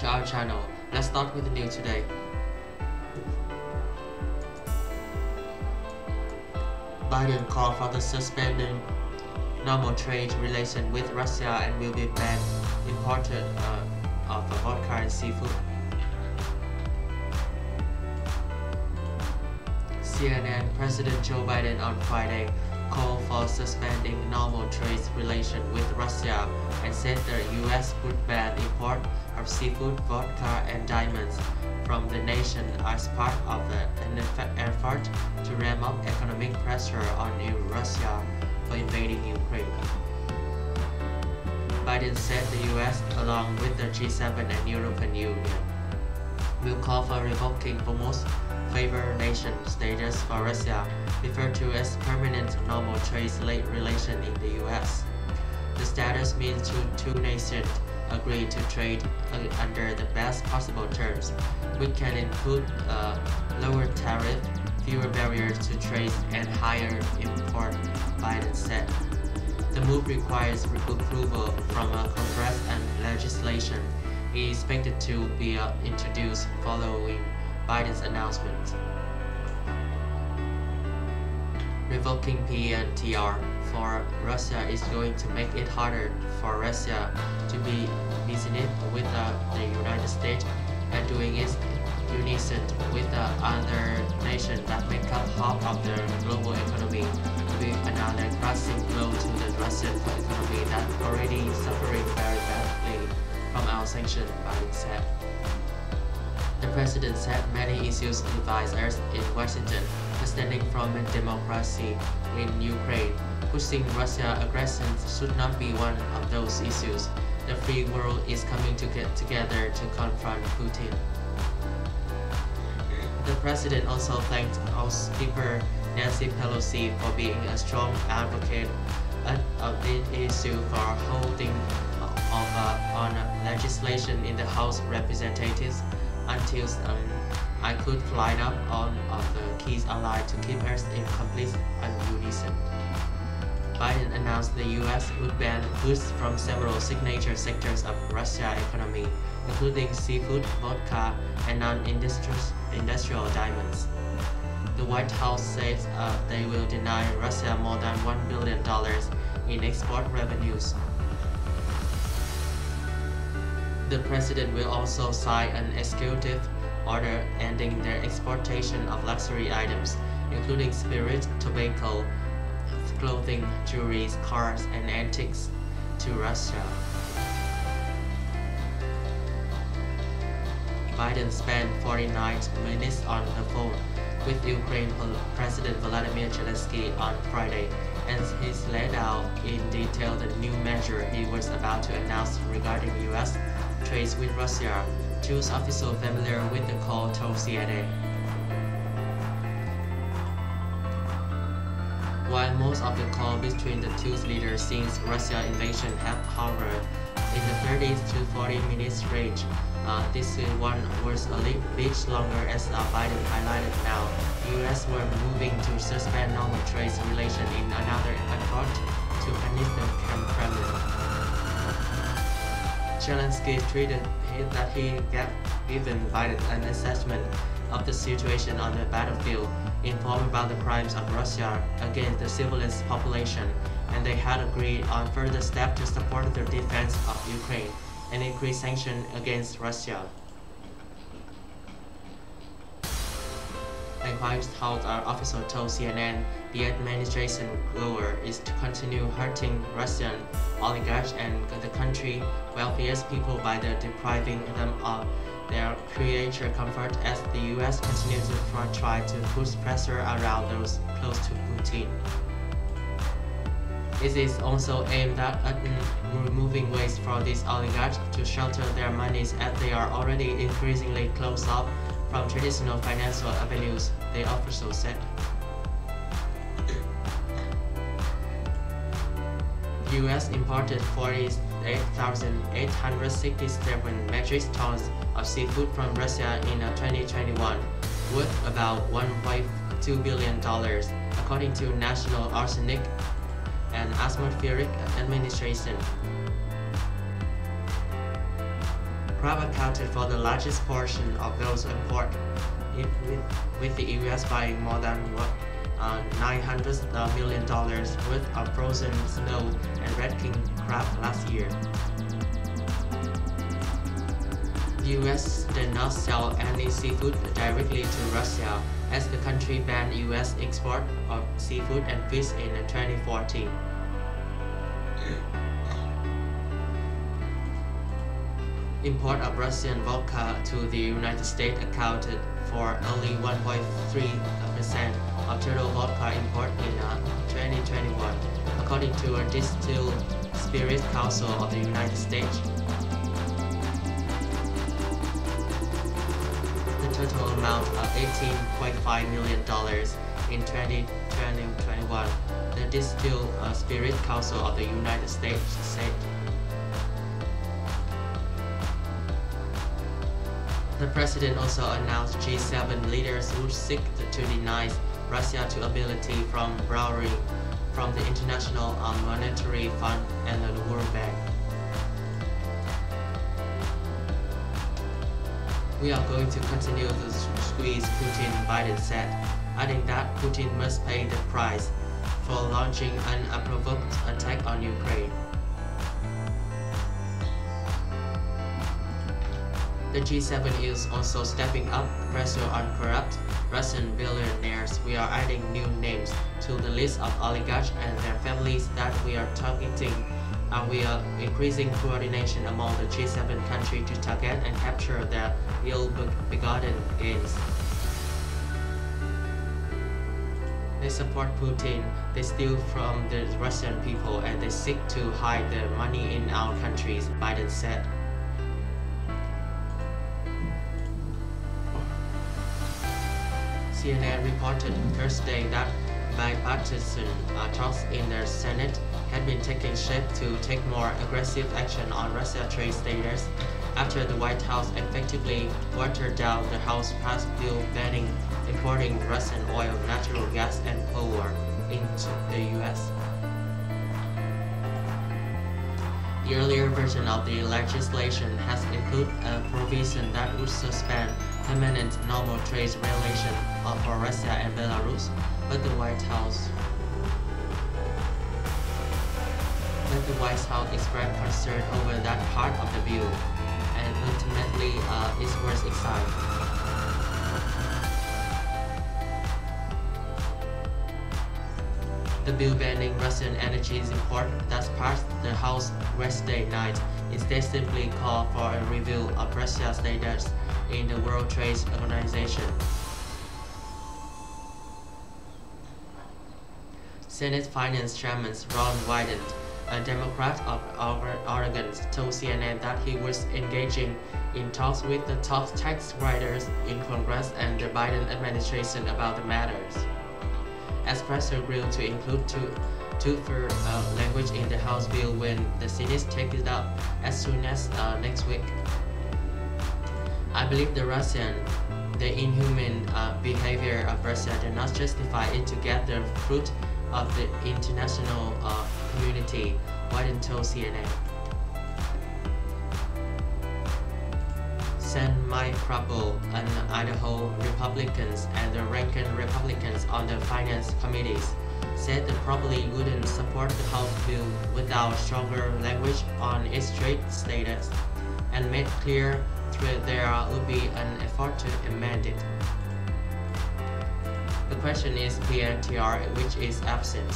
to our channel. Let's start with the news today. Biden called for the suspending normal trade relation with Russia and will be banned imported of vodka and seafood. CNN President Joe Biden on Friday called for suspending normal trade relations with Russia and said the U.S. would ban import of seafood, vodka, and diamonds from the nation as part of an effort to ramp up economic pressure on Russia for invading Ukraine. Biden said the U.S., along with the G7 and European Union, will call for revoking the most favored nation status for Russia, referred to as permanent normal trade relation in the U.S. The status means two nations agree to trade under the best possible terms, which can include lower tariff, fewer barriers to trade, and higher import, Biden said. The move requires approval from Congress and legislation is expected to be introduced following Biden's announcement. Revoking PNTR for Russia is going to make it harder for Russia to be business with the United States and doing it unison with the other nations that make up half of the global economy to be another crushing blow to the Russian economy that already suffering very badly from our sanctions, Biden said. The president said many issues divide us in Washington, standing from democracy in Ukraine. Pushing Russia aggression should not be one of those issues. The free world is coming to get together to confront Putin. The president also thanked House Speaker Nancy Pelosi for being a strong advocate of this issue for holding on legislation in the House of Representatives until I could line up all of the keys allied to keep us in complete unison. Biden announced the U.S. would ban goods from several signature sectors of Russia's economy, including seafood, vodka, and non-industrial diamonds. The White House says they will deny Russia more than $1 billion in export revenues. The president will also sign an executive order ending their exportation of luxury items, including spirits, tobacco, clothing, jewelry, cars, and antiques, to Russia. Biden spent 49 minutes on the phone with Ukraine President Volodymyr Zelensky on Friday, and he laid out in detail the new measure he was about to announce regarding U.S. trade with Russia. Choose officials familiar with the call told CNN. While most of the call between the two leaders since Russia's invasion have hovered in the 30 to 40 minutes range, this one was a bit longer as Biden highlighted now. The U.S. were moving to suspend normal trade relations in another effort to punish the Kremlin. Zelensky tweeted that he had given Biden an assessment of the situation on the battlefield, informed about the crimes of Russia against the civilian population, and they had agreed on further steps to support the defense of Ukraine and increase sanctions against Russia. A White House official told CNN the administration goal is to continue hurting Russian oligarchs and the country's wealthiest people by depriving them of their creature comfort as the U.S. continues to try to push pressure around those close to Putin. It is also aimed at removing ways for these oligarchs to shelter their monies as they are already increasingly closed off from traditional financial avenues, the official said. The U.S. imported 48,867 metric tons of seafood from Russia in 2021, worth about $1.2 billion, according to National Arsenic and Atmospheric Administration. Crab accounted for the largest portion of those imports, with the US buying more than $900 million worth of frozen snow and red king crab last year. The US did not sell any seafood directly to Russia, as the country banned US export of seafood and fish in 2014. Import of Russian vodka to the United States accounted for only 1.3% of total vodka import in 2021, according to a Distilled Spirits Council of the United States. The total amount of $18.5 million in 2021, the Distilled Spirits Council of the United States said. The president also announced G7 leaders would seek to deny Russia the ability from borrowing from the International Monetary Fund and the World Bank. We are going to continue to squeeze Putin, Biden said, adding that Putin must pay the price for launching an unprovoked attack on Ukraine. The G7 is also stepping up pressure on corrupt Russian billionaires. We are adding new names to the list of oligarchs and their families that we are targeting, and we are increasing coordination among the G7 countries to target and capture their ill-begotten gains. They support Putin, they steal from the Russian people, and they seek to hide their money in our countries, Biden said. CNN reported Thursday that bipartisan talks in the Senate had been taking shape to take more aggressive action on Russia trade status after the White House effectively watered down the House-passed bill banning importing Russian oil, natural gas, and coal into the U.S. The earlier version of the legislation has included a provision that would suspend permanent normal trade relations for Russia and Belarus, but the White House expressed concern over that part of the bill, and ultimately it was exiled. The bill banning Russian energy import that passed the House Wednesday night instead simply called for a review of Russia's status in the World Trade Organization. Senate Finance Chairman Ron Wyden, a Democrat of Oregon, told CNN that he was engaging in talks with the top tax writers in Congress and the Biden administration about the matters, as pressure grew to include tougher language in the House bill when the Senate takes it up as soon as next week. I believe the inhuman behavior of Russia does not justify it to get the fruit of the international community, Wyden told CNN. San Mike Crabble, an Idaho Republicans and the Rankin Republicans on the Finance Committees, said they probably wouldn't support the House bill without stronger language on its trade status, and made clear that there would be an effort to amend it. The question is PNTR, which is absent,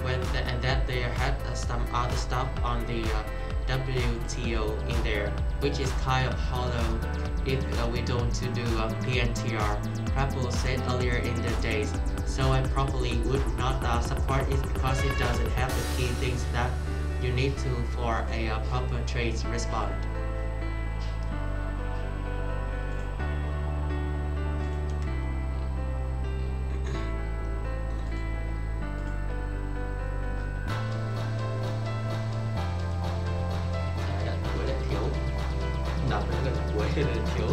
and that they had some other stuff on the WTO in there, which is kind of hollow if we don't do PNTR, Crabble said earlier in the days. So I probably would not support it because it doesn't have the key things that you need to for a proper trade response. Đọc đến gần cuối thì thiếu